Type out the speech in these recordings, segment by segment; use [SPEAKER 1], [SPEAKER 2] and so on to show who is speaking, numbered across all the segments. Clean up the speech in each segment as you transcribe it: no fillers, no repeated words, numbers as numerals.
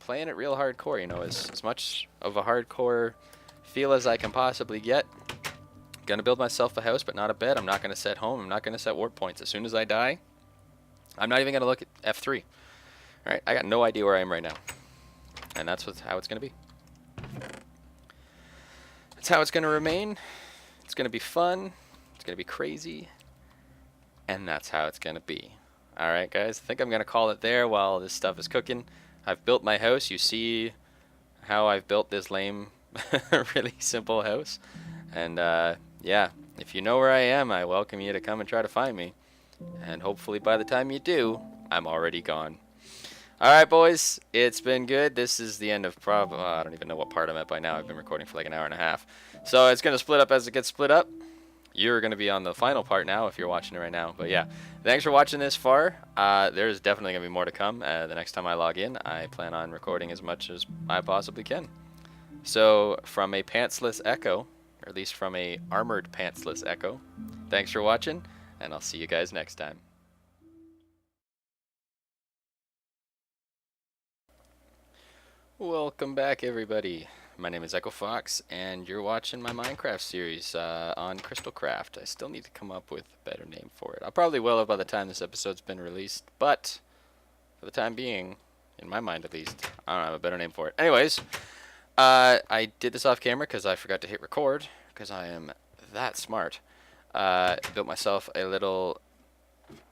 [SPEAKER 1] playing it real hardcore, you know, as much of a hardcore feel as I can possibly get. Gonna build myself a house, but not a bed. I'm not gonna set home. I'm not gonna set warp points. As soon as I die, I'm not even gonna look at F3. All right, I got no idea where I am right now, and that's how it's gonna be. That's how it's gonna remain. It's gonna be fun. It's gonna be crazy, and that's how it's gonna be. All right, guys, I think I'm gonna call it there while this stuff is cooking. I've built my house. You see how I've built this lame, really simple house. And yeah, if you know where I am, I welcome you to come and try to find me. And hopefully by the time you do, I'm already gone. All right, boys, it's been good. This is the end of I don't even know what part I'm at by now. I've been recording for like an hour and a half. So it's going to split up as it gets split up. You're going to be on the final part now if you're watching it right now. But yeah, thanks for watching this far. There's definitely going to be more to come. The next time I log in, I plan on recording as much as I possibly can. So from a pantsless Echo, or at least from a armored pantsless Echo, thanks for watching, and I'll see you guys next time. Welcome back, everybody. My name is Echophox, and you're watching my Minecraft series on CrystalCraft. I still need to come up with a better name for it. I probably will by the time this episode's been released, but for the time being, in my mind at least, I don't have a better name for it. Anyways, I did this off camera because I forgot to hit record, because I am that smart. Built myself a little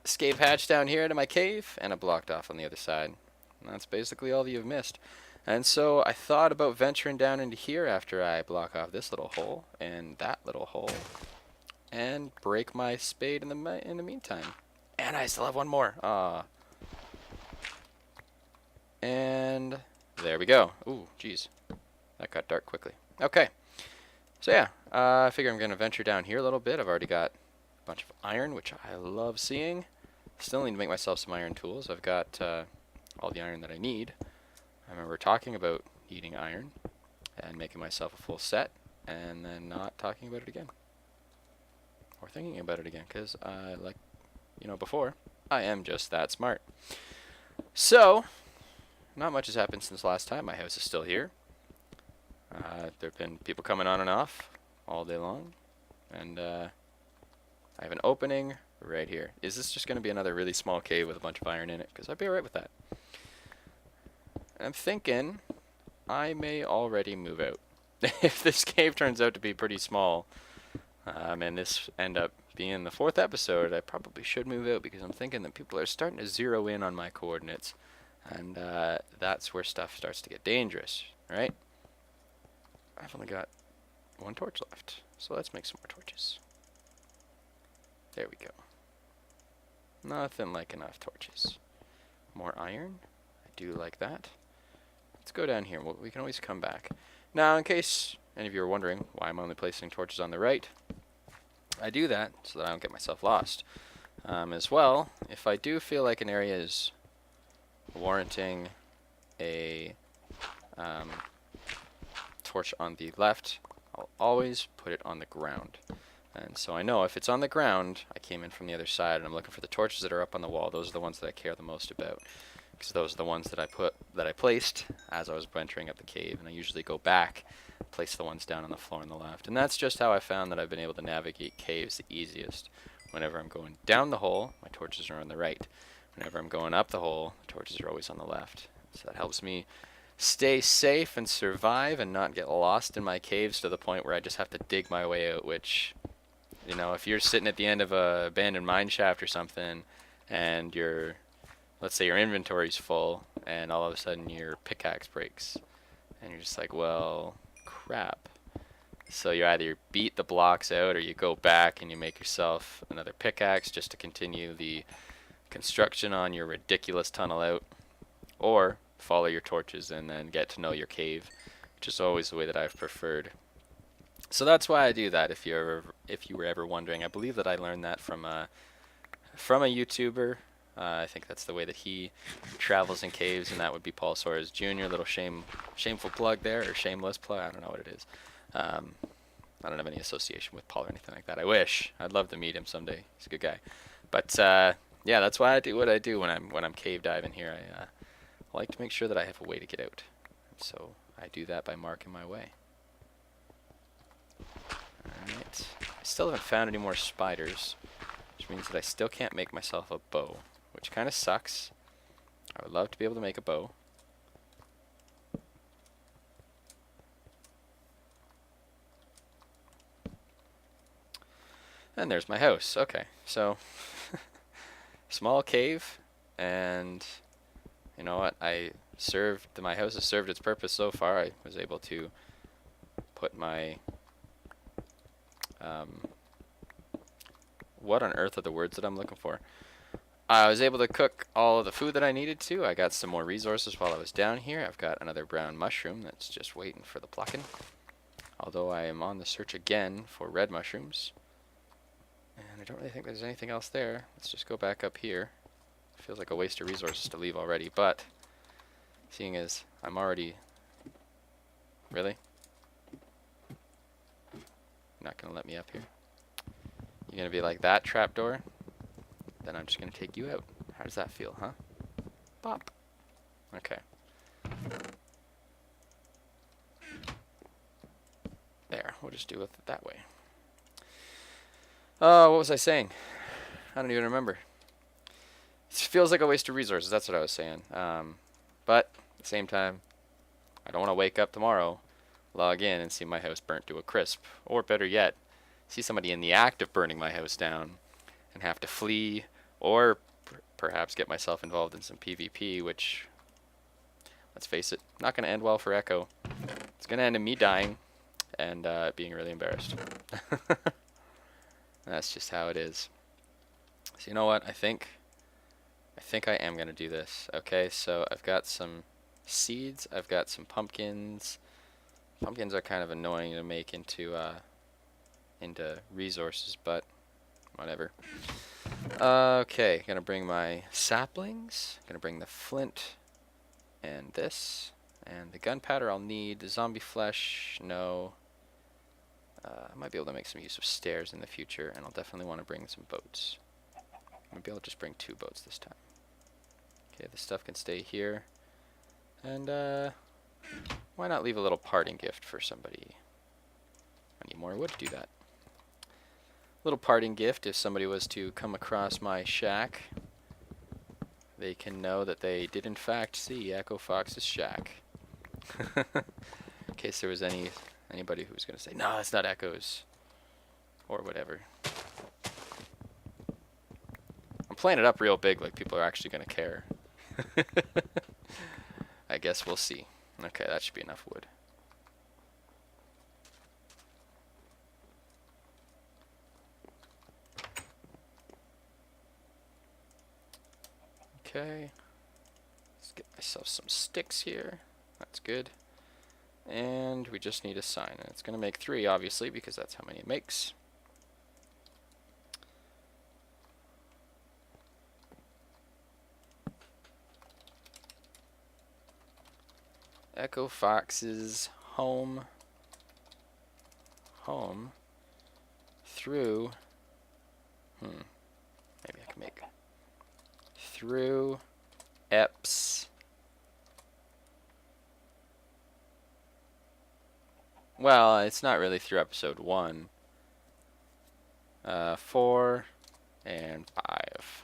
[SPEAKER 1] escape hatch down here into my cave, and I blocked off on the other side. And that's basically all that you've missed. And so I thought about venturing down into here after I block off this little hole and that little hole and break my spade in the meantime. And I still have one more. And there we go. Ooh, jeez. That got dark quickly. Okay. So yeah, I figure I'm going to venture down here a little bit. I've already got a bunch of iron, which I love seeing. Still need to make myself some iron tools. I've got all the iron that I need. I remember talking about eating iron and making myself a full set and then not talking about it again. Or thinking about it again, because like, you know, before, I am just that smart. So, not much has happened since last time. My house is still here. There have been people coming on and off all day long. And I have an opening right here. Is this just going to be another really small cave with a bunch of iron in it? Because I'd be alright with that. I'm thinking I may already move out. If this cave turns out to be pretty small, and this end up being the 4th episode, I probably should move out because I'm thinking that people are starting to zero in on my coordinates, and that's where stuff starts to get dangerous, right? I've only got 1 torch left, so let's make some more torches. There we go. Nothing like enough torches. More iron. I do like that. Let's go down here. We can always come back. Now, in case any of you are wondering why I'm only placing torches on the right, I do that so that I don't get myself lost. As well, if I do feel like an area is warranting a torch on the left, I'll always put it on the ground. And so I know if it's on the ground, I came in from the other side and I'm looking for the torches that are up on the wall. Those are the ones that I care the most about, because those are the ones that I placed as I was venturing up the cave, and I usually go back, place the ones down on the floor on the left. And that's just how I found that I've been able to navigate caves the easiest. Whenever I'm going down the hole, my torches are on the right. Whenever I'm going up the hole, the torches are always on the left. So that helps me stay safe and survive and not get lost in my caves to the point where I just have to dig my way out, which, you know, if you're sitting at the end of a abandoned mine shaft or something and let's say your inventory's full and all of a sudden your pickaxe breaks and you're just like, well, crap. So you either beat the blocks out or you go back and you make yourself another pickaxe just to continue the construction on your ridiculous tunnel out, or follow your torches and then get to know your cave, which is always the way that I've preferred. So that's why I do that. If you were ever wondering, I believe that I learned that from a YouTuber. I think that's the way that he travels in caves, and that would be Paul Soares Jr. Little shameful plug there, or shameless plug. I don't know what it is. I don't have any association with Paul or anything like that. I wish. I'd love to meet him someday. He's a good guy. But yeah, that's why I do what I do when I'm cave diving here. I I like to make sure that I have a way to get out. So I do that by marking my way. Alright. I still haven't found any more spiders, which means that I still can't make myself a bow, which kind of sucks. I would love to be able to make a bow. And there's my house. Okay, so small cave, and you know what? My house has served its purpose so far. I was able to put my what on earth are the words that I'm looking for? I was able to cook all of the food that I needed to. I got some more resources while I was down here. I've got another brown mushroom that's just waiting for the plucking. Although I am on the search again for red mushrooms. And I don't really think there's anything else there. Let's just go back up here. Feels like a waste of resources to leave already, but seeing as I'm already... Really? You're not going to let me up here? You're going to be like that trapdoor? Then I'm just going to take you out. How does that feel, huh? Bop. Okay. There, we'll just do it that way. Oh, what was I saying? I don't even remember. It feels like a waste of resources, that's what I was saying. But, at the same time, I don't want to wake up tomorrow, log in, and see my house burnt to a crisp. Or better yet, see somebody in the act of burning my house down, and have to flee, or perhaps get myself involved in some PvP, which, let's face it, not going to end well for Echo. It's going to end in me dying, and being really embarrassed. That's just how it is. So you know what? I think I am going to do this. Okay, so I've got some seeds. I've got some pumpkins. Pumpkins are kind of annoying to make into resources, but whatever. Okay, gonna bring my saplings. Gonna bring the flint and this. And the gunpowder I'll need. The zombie flesh, no. I might be able to make some use of stairs in the future, and I'll definitely want to bring some boats. Maybe I'll just bring 2 boats this time. Okay, this stuff can stay here. And why not leave a little parting gift for somebody? I need more wood to do that. Little parting gift, if somebody was to come across my shack, they can know that they did in fact see Echophox's shack. In case there was anybody who was going to say, no, it's not Echo's, or whatever. I'm playing it up real big, like people are actually going to care. I guess we'll see. Okay, that should be enough wood. Okay, let's get myself some sticks here. That's good. And we just need a sign. And it's going to make 3, obviously, because that's how many it makes. Echophox's home through, maybe I can make through Ep.4. Well, it's not really through episode 1. 4 and 5.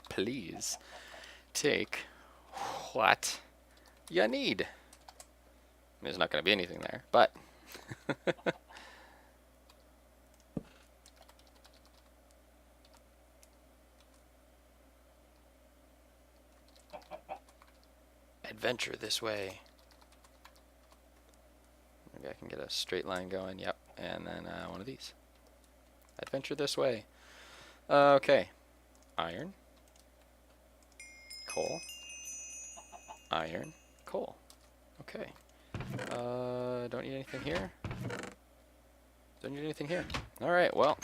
[SPEAKER 1] Please take what you need. There's not going to be anything there, but adventure this way. Maybe I can get a straight line going. Yep, and then one of these. Adventure this way. Okay, iron. Coal. Iron. Coal. Okay. Don't need anything here. Don't need anything here. Alright, well.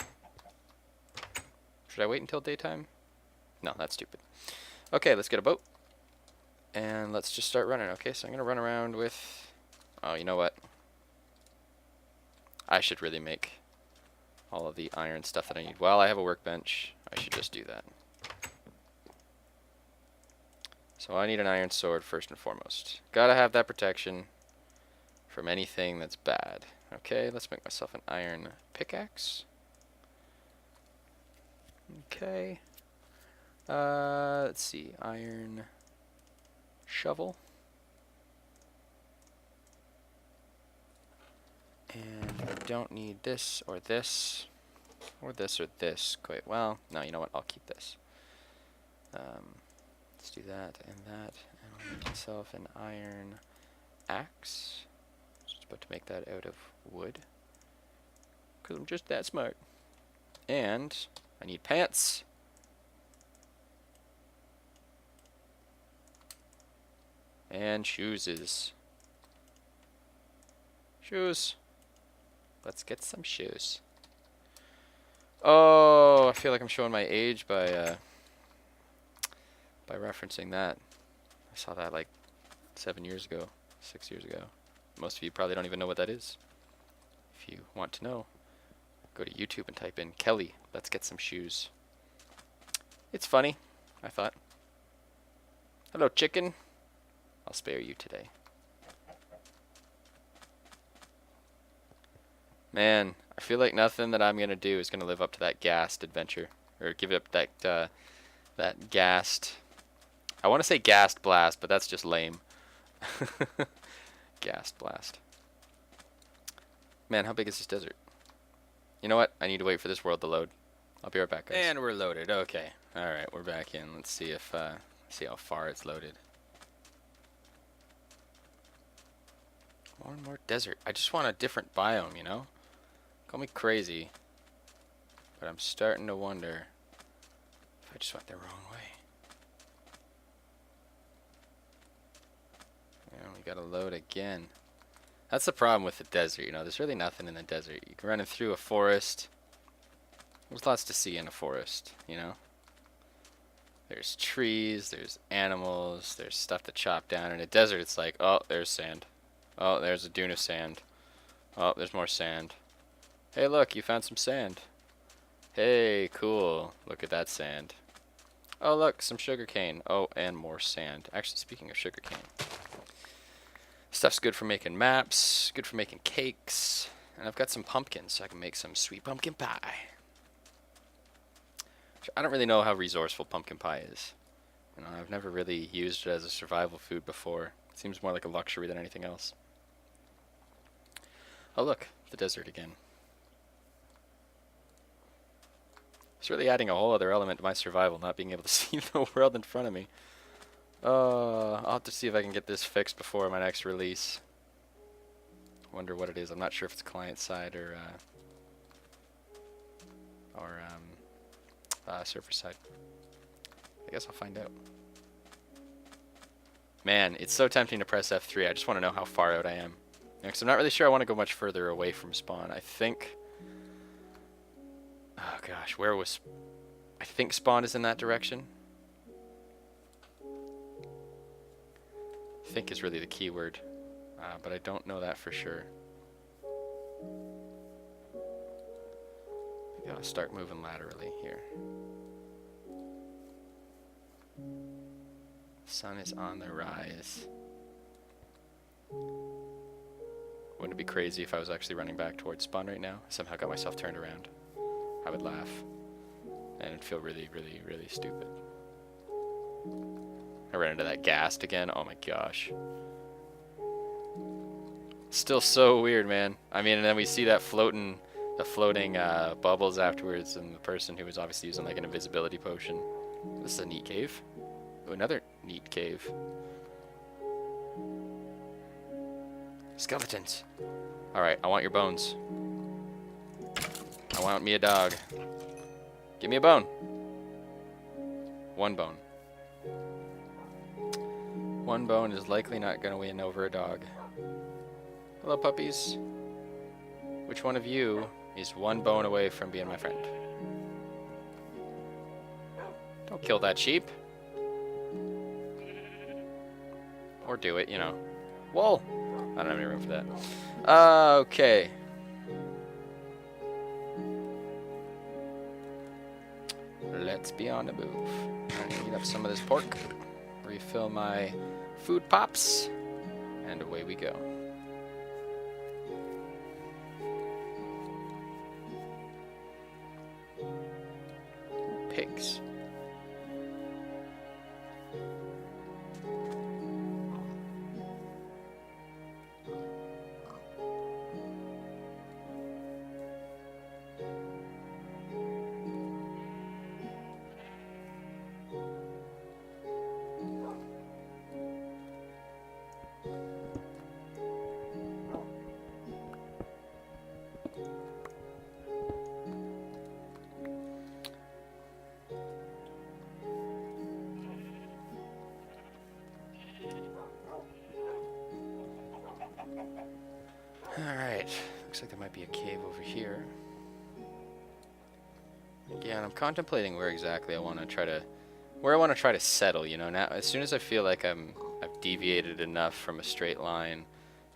[SPEAKER 1] Should I wait until daytime? No, that's stupid. Okay, let's get a boat. And let's just start running. Okay, so I'm going to run around with... Oh, you know what? I should really make all of the iron stuff that I need. Well, I have a workbench. I should just do that. So I need an iron sword first and foremost. Gotta have that protection from anything that's bad. Okay, let's make myself an iron pickaxe. Okay. Let's see. Iron shovel. And I don't need this or this or this or this quite well. No, you know what? I'll keep this. Let's do that and that. And I'll make myself an iron axe. Just about to make that out of wood. Because I'm just that smart. And I need pants. And shoes. Shoes. Let's get some shoes. Oh, I feel like I'm showing my age by referencing that. I saw that like 7 years ago, 6 years ago. Most of you probably don't even know what that is. If you want to know, go to YouTube and type in Kelly, let's get some shoes. It's funny, I thought. Hello, chicken. I'll spare you today. Man, I feel like nothing that I'm gonna do is gonna live up to that gassed adventure, or give it up that gassed. I want to say gassed blast, but that's just lame. Gassed blast. Man, how big is this desert? You know what? I need to wait for this world to load. I'll be right back, guys. And we're loaded. Okay. All right, we're back in. Let's see if see how far it's loaded. More and more desert. I just want a different biome, you know? Call me crazy, but I'm starting to wonder if I just went the wrong way. Yeah, we gotta load again. That's the problem with the desert, you know? There's really nothing in the desert. You can run in through a forest. There's lots to see in a forest, you know? There's trees, there's animals, there's stuff to chop down. In a desert, it's like, oh, there's sand. Oh, there's a dune of sand. Oh, there's more sand. Hey, look, you found some sand. Hey, cool. Look at that sand. Oh, look, some sugarcane. Oh, and more sand. Actually, speaking of sugarcane, stuff's good for making maps, good for making cakes, and I've got some pumpkins, so I can make some sweet pumpkin pie. I don't really know how resourceful pumpkin pie is. You know, I've never really used it as a survival food before. It seems more like a luxury than anything else. Oh, look, the desert again. It's really adding a whole other element to my survival, not being able to see the world in front of me. I'll have to see if I can get this fixed before my next release. Wonder what it is. I'm not sure if it's client side or server side. I guess I'll find out. Man, it's so tempting to press F3. I just want to know how far out I am. Because I'm not really sure I want to go much further away from spawn. I think... Oh gosh, where was... I think spawn is in that direction. Think is really the key word. But I don't know that for sure. I gotta start moving laterally here. Sun is on the rise. Wouldn't it be crazy if I was actually running back towards spawn right now? Somehow got myself turned around. I would laugh. And it'd feel really, really, really stupid. I ran into that ghast again. Oh my gosh. Still so weird, man. I mean, and then we see that floating bubbles afterwards, and the person who was obviously using like an invisibility potion. This is a neat cave. Ooh, another neat cave. Skeletons. Alright, I want your bones. I want me a dog. Give me a bone. One bone. One bone is likely not going to win over a dog. Hello, puppies. Which one of you is one bone away from being my friend? Don't kill that sheep. Or do it, you know. Whoa! I don't have any room for that. Okay. let's be on the move. I'm gonna eat up some of this pork, refill my food pops, and away we go. Pigs. Alright, looks like there might be a cave over here. Again, I'm contemplating where exactly I want to try to settle, you know. Now, as soon as I feel like I've deviated enough from a straight line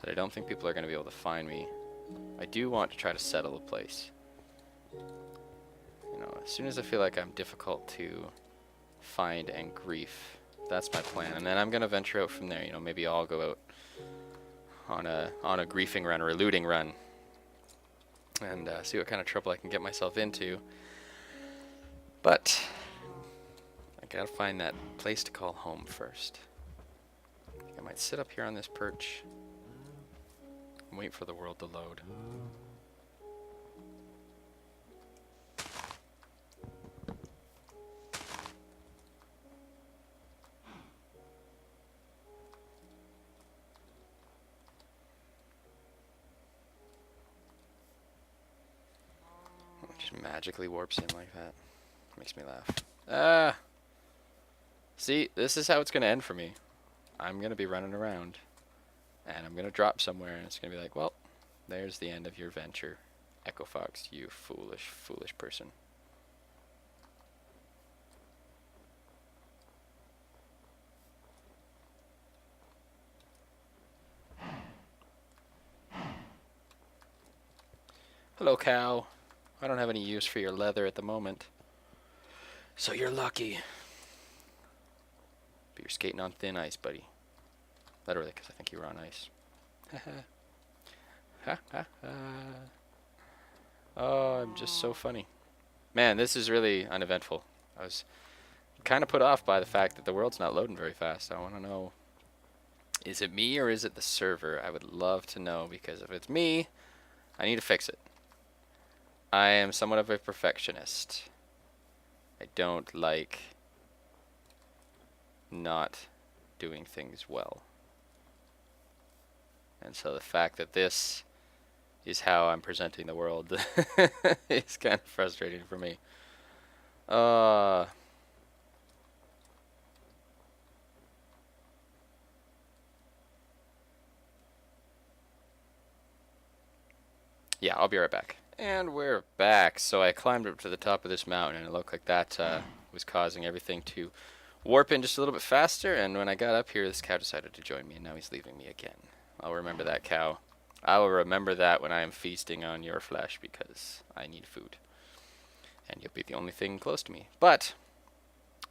[SPEAKER 1] that I don't think people are going to be able to find me, I do want to try to settle a place. You know, as soon as I feel like I'm difficult to find and grief, that's my plan. And then I'm going to venture out from there, you know, maybe I'll go out on a griefing run or a looting run and see what kind of trouble I can get myself into. But I gotta find that place to call home first. I might sit up here on this perch and wait for the world to load. Just magically warps in like that. Makes me laugh. See, this is how it's going to end for me. I'm going to be running around. And I'm going to drop somewhere and it's going to be like, well, there's the end of your venture. Echophox, you foolish, foolish person. Hello, cow. I don't have any use for your leather at the moment. So you're lucky. But you're skating on thin ice, buddy. Literally, because I think you were on ice. Ha ha ha. Oh, I'm just so funny. Man, this is really uneventful. I was kind of put off by the fact that the world's not loading very fast. I want to know, is it me or is it the server? I would love to know, because if it's me, I need to fix it. I am somewhat of a perfectionist. I don't like not doing things well. And so the fact that this is how I'm presenting the world is kind of frustrating for me. Yeah, I'll be right back. And we're back. So I climbed up to the top of this mountain, and it looked like that was causing everything to warp in just a little bit faster. And when I got up here, this cow decided to join me, and now he's leaving me again. I'll remember that, cow. I will remember that when I am feasting on your flesh, because I need food. And you'll be the only thing close to me. But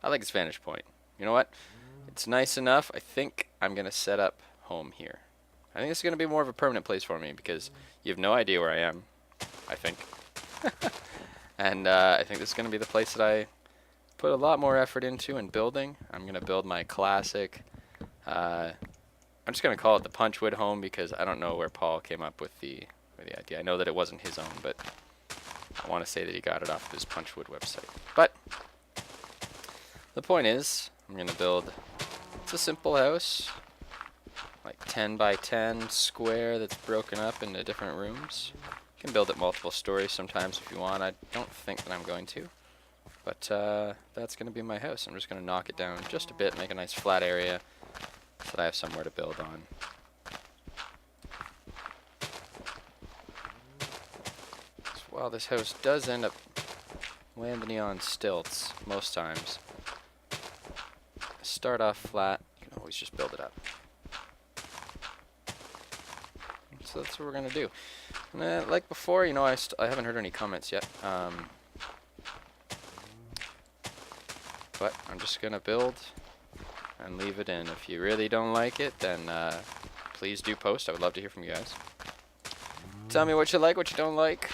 [SPEAKER 1] I like this vantage point. You know what? It's nice enough. I think I'm going to set up home here. I think this is going to be more of a permanent place for me, because you have no idea where I am. I think. And I think this is going to be the place that I put a lot more effort into in building. I'm going to build my classic, I'm just going to call it the Punchwood home, because I don't know where Paul came up with the idea. I know that it wasn't his own, but I want to say that he got it off of his Punchwood website. But the point is, I'm going to build, it's a simple house, like 10 by 10 square that's broken up into different rooms. You can build it multiple stories sometimes if you want. I don't think that I'm going to. But that's going to be my house. I'm just going to knock it down just a bit, make a nice flat area so that I have somewhere to build on. So while this house does end up landing on stilts most times, start off flat, you can always just build it up. So that's what we're going to do. And, like before, you know, I haven't heard any comments yet. But I'm just going to build and leave it in. If you really don't like it, then please do post. I would love to hear from you guys. Tell me what you like, what you don't like.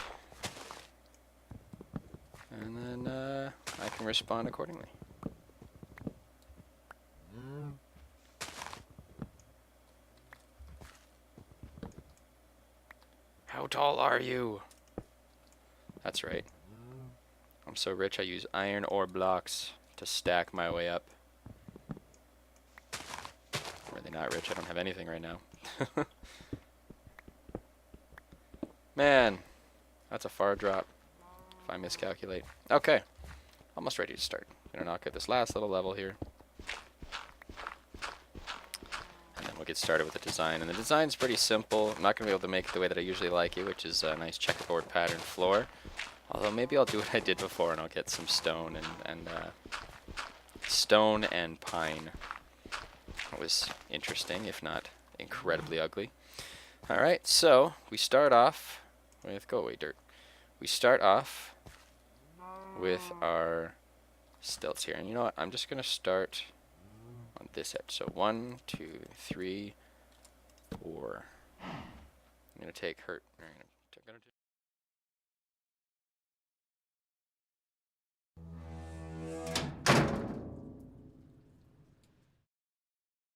[SPEAKER 1] And then I can respond accordingly. How tall are you? That's right. I'm so rich I use iron ore blocks to stack my way up. I'm really not rich. I don't have anything right now. Man, that's a far drop if I miscalculate. Okay, almost ready to start. I'm gonna knock out this last little level here. And then we'll get started with the design. And the design's pretty simple. I'm not gonna be able to make it the way that I usually like it, which is a nice checkerboard pattern floor. Although maybe I'll do what I did before and I'll get some stone and pine. It was interesting, if not incredibly ugly. Alright, so we start off with, go away dirt. We start off with our stilts here. And you know what, I'm just going to start on this edge. So 1, 2, 3, 4. I'm going to take hurt.